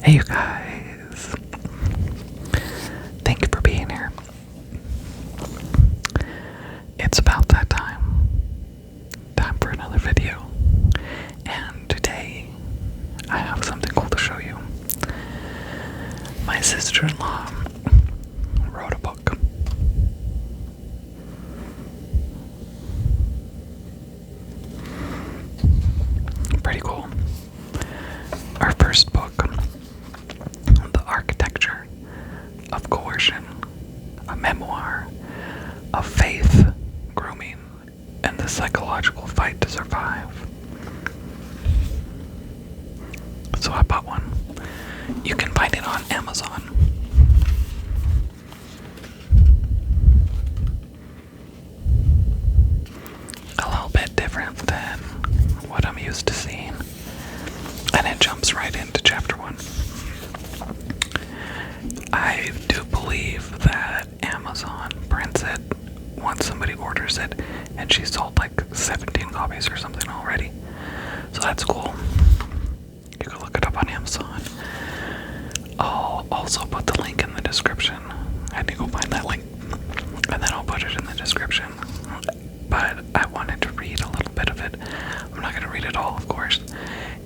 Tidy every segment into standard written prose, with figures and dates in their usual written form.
Hey you guys, thank you for being here. It's about that time for another video, and today I have something cool to show you. My sister-in-law wrote a book. Pretty cool. Our first book, The Architecture of Coercion, a memoir of faith, grooming, and the psychological fight to survive. So I bought one. You can find it on Amazon. A little bit different than what I'm used to seeing. And it jumps right into chapter 1. I do believe that Amazon prints it once somebody orders it, and she sold like 17 copies or something already. So that's cool. You can look it up on Amazon. I'll also put the link in the description. I had to go find that link, and then I'll put it in the description. But I wanted to read a little bit of it. I'm not going to read it all, of course.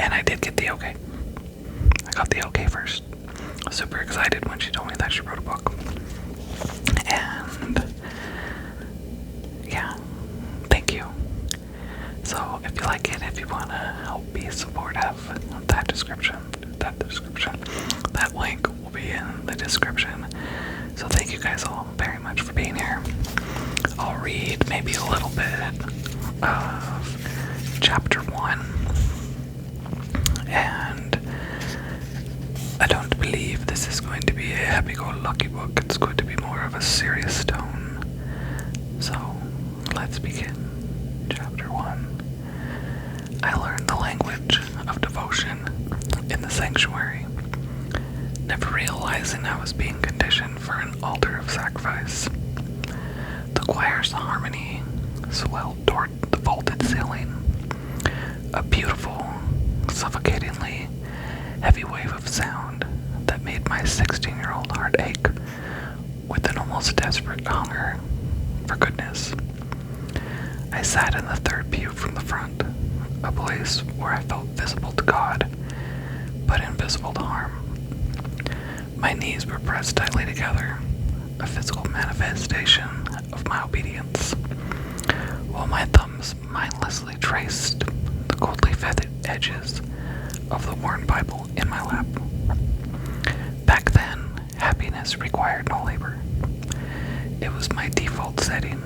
And I did get the okay. I got the okay first. I was super excited when she told me that she wrote a book. And yeah, thank you. So if you like it, if you want to help be supportive, that link will be in the description. So thank you guys all very much for being here. I'll read maybe a little bit of chapter 1. And I don't believe this is going to be a happy-go-lucky book. It's going to be more of a serious tone. So let's begin. Chapter 1. I learned the language of devotion in the sanctuary, never realizing I was being conditioned for an altar of sacrifice. The choir's harmony swelled toward the vaulted ceiling, a beautiful, suffocatingly heavy wave of sound that made my 16-year-old heart ache with an almost desperate hunger for goodness. I sat in the third pew from the front, a place where I felt visible to God, but invisible to harm. My knees were pressed tightly together, a physical manifestation of my obedience, while my thumbs mindlessly traced the coldly feathered edges of the worn Bible in my lap. Back then, happiness required no labor. It was my default setting,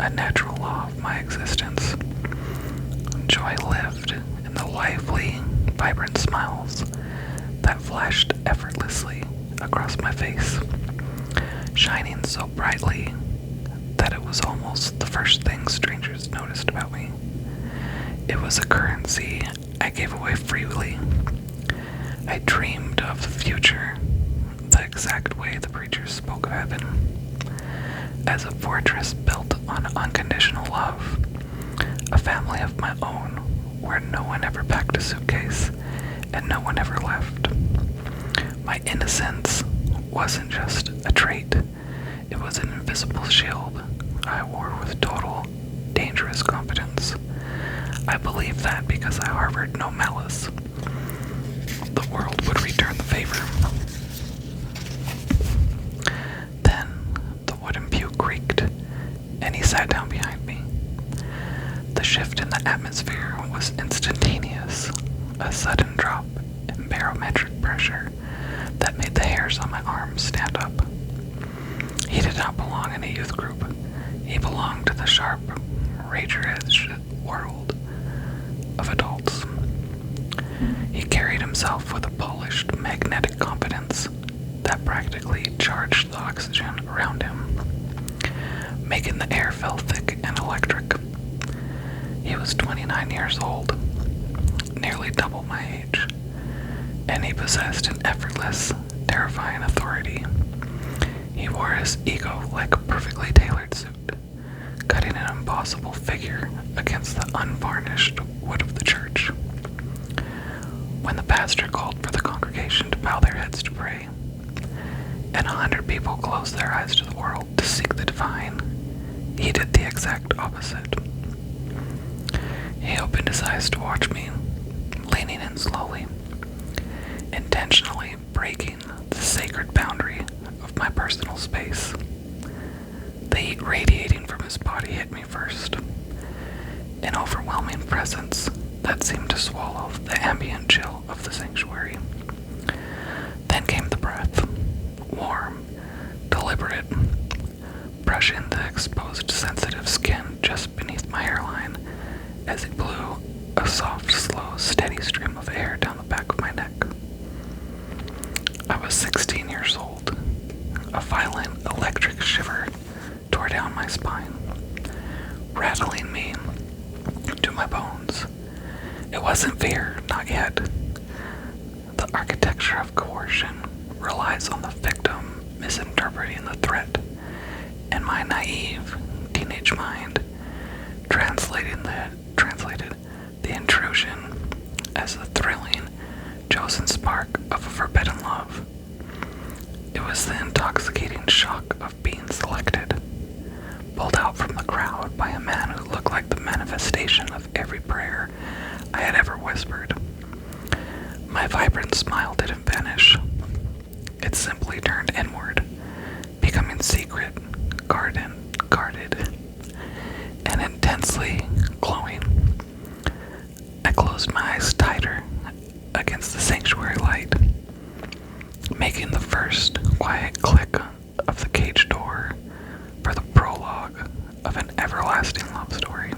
a natural law of my existence. Joy lived in the lively, vibrant smiles that flashed effortlessly across my face, shining so brightly that it was almost the first thing strangers noticed about me. It was a currency I gave away freely. I dreamed of the future, the exact way the preachers spoke of heaven, as a fortress built on unconditional love, a family of my own where no one ever packed a suitcase and no one ever left. My innocence wasn't just a trait, it was an invisible shield I wore with total, dangerous confidence. I believed that because I harbored no malice, the world would return the favor. Then the wooden pew creaked, and he sat down behind me. The shift in the atmosphere was instantaneous, a sudden drop in barometric pressure that made the hairs on my arms stand up. He did not belong in a youth group. He belonged to the sharp, razor-edged world of adults. He carried himself with a polished, magnetic confidence that practically charged the oxygen around him, making the air feel thick and electric. He was 29 years old, nearly double my age, and he possessed an effortless, terrifying authority. He wore his ego like a perfectly tailored suit, cutting an impossible figure against the unvarnished wood of the church. when the pastor called for the congregation to bow their heads to pray, and 100 people closed their eyes to the world to seek the divine, he did the exact opposite. He opened his eyes to watch me, leaning in slowly, intentionally breaking the sacred boundary of my personal space. The heat radiating from his body hit me first, an overwhelming presence that seemed to swallow the ambient chill of the sanctuary. Then came the breath, warm, deliberate, brushing the exposed sensitive skin just beneath my hairline as it blew a soft, slow, steady stream of air down the back of my neck. I was 16 years old. A violent electric shiver tore down my spine, rattling me to my bones. It wasn't fear, not yet. The architecture of coercion relies on the victim misinterpreting the threat, and my naive teenage mind translated the intrusion as the thrilling, chosen spark of a forbidden love. It was the intoxicating shock of being selected, pulled out from the crowd by a man who looked like the manifestation of every prayer I had ever whispered. My vibrant smile didn't vanish. It simply turned inward, becoming secret, guarded, and intensely glowing. I closed my eyes tighter against the sanctuary light, making the first quiet click of the cage door for the prologue of an everlasting love story.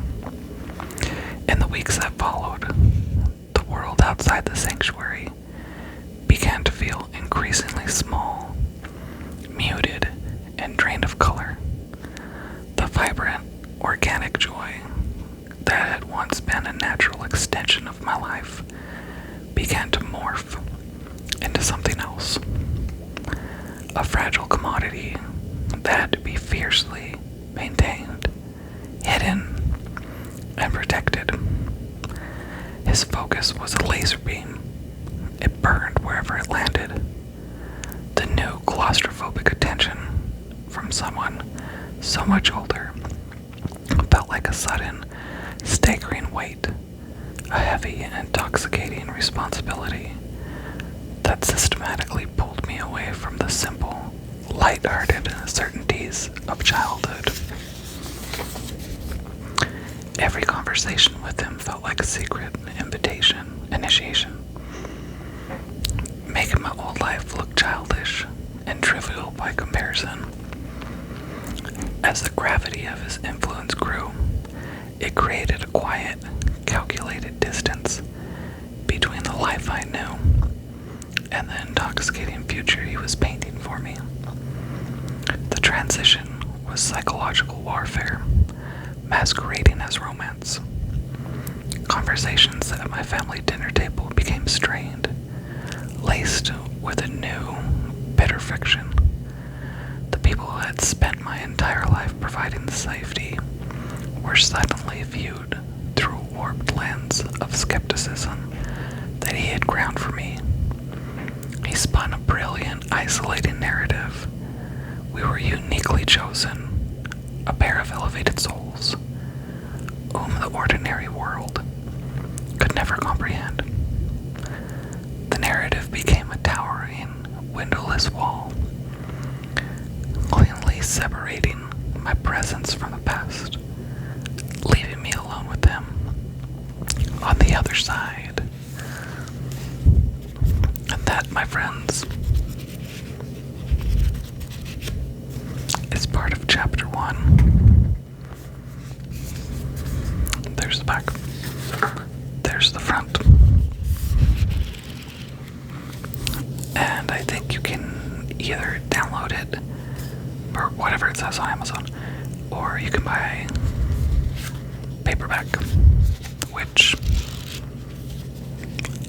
In the weeks that followed, the world outside the sanctuary began to feel increasingly small, muted, and drained of color. The vibrant, organic joy that had once been a natural extension of my life began to morph into something else. A fragile commodity that had to be fiercely maintained, hidden, and protected. His focus was a laser beam. It burned wherever it landed. The new claustrophobic attention from someone so much older felt like a sudden, staggering weight, a heavy and intoxicating responsibility that systematically pulled me away from the simple, light-hearted certainties of childhood. Every conversation with him felt like a secret initiation, making my old life look childish and trivial by comparison. As the gravity of his influence grew, it created a quiet, calculated distance between the life I knew and the intoxicating future he was painting for me. The transition was psychological warfare, masquerading as romance. Conversations at my family dinner table became strained, laced with a new, bitter fiction. The people who had spent my entire life providing the safety were suddenly viewed through a warped lens of skepticism that he had ground for me. He spun a brilliant, isolating narrative. We were uniquely chosen, a pair of elevated souls, whom the ordinary world could never comprehend. The narrative became a towering, windowless wall, cleanly separating my presence from the past, leaving me alone with them on the other side. And that, my friends, is part of chapter 1. There's the back. There's the front. And I think you can either download it or whatever it says on Amazon, or you can buy paperback, which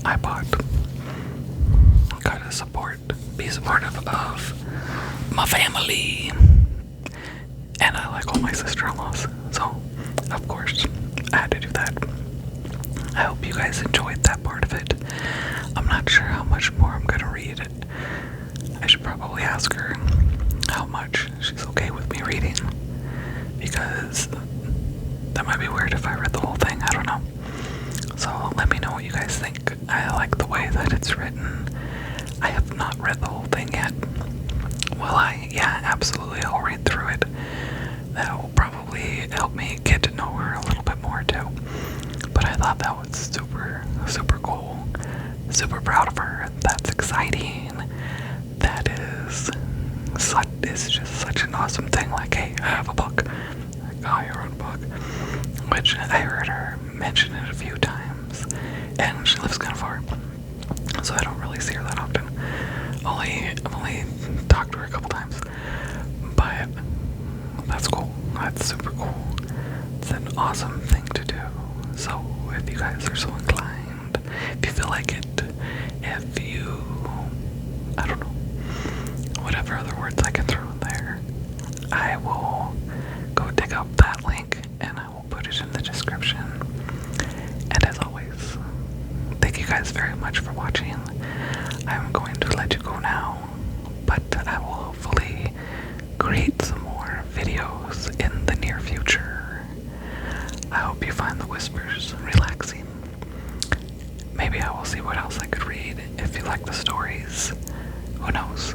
I bought. Gotta be supportive of my family, and I like all my sister-in-laws, so of course I had to do that. I hope you guys enjoyed that part of it. ask her how much she's okay with me reading, because that might be weird if I read the whole thing. I don't know. So let me know what you guys think. I like the way that it's written. I have not read the whole thing yet. Will I? Yeah, absolutely. I'll read through it. That will probably help me get to know her a little bit more too. But I thought that was super, super cool. Super proud of her. That's exciting. That is just such an awesome thing. Like, hey, I have a book. Like, oh, you wrote a book. Which I heard her mention it a few times. And she lives kind of far, so I don't really see her that often. I've only talked to her a couple times. But that's cool. That's super cool. It's an awesome thing to do. So if you guys are so inclined, if you feel like it, if you, I don't know, whatever other words I can throw in there, I will go dig up that link and I will put it in the description. And as always, thank you guys very much for watching. I'm going to let you go now, but I will hopefully create some more videos in the near future. I hope you find the whispers relaxing. Maybe I will see what else I could read if you like the stories. Who knows?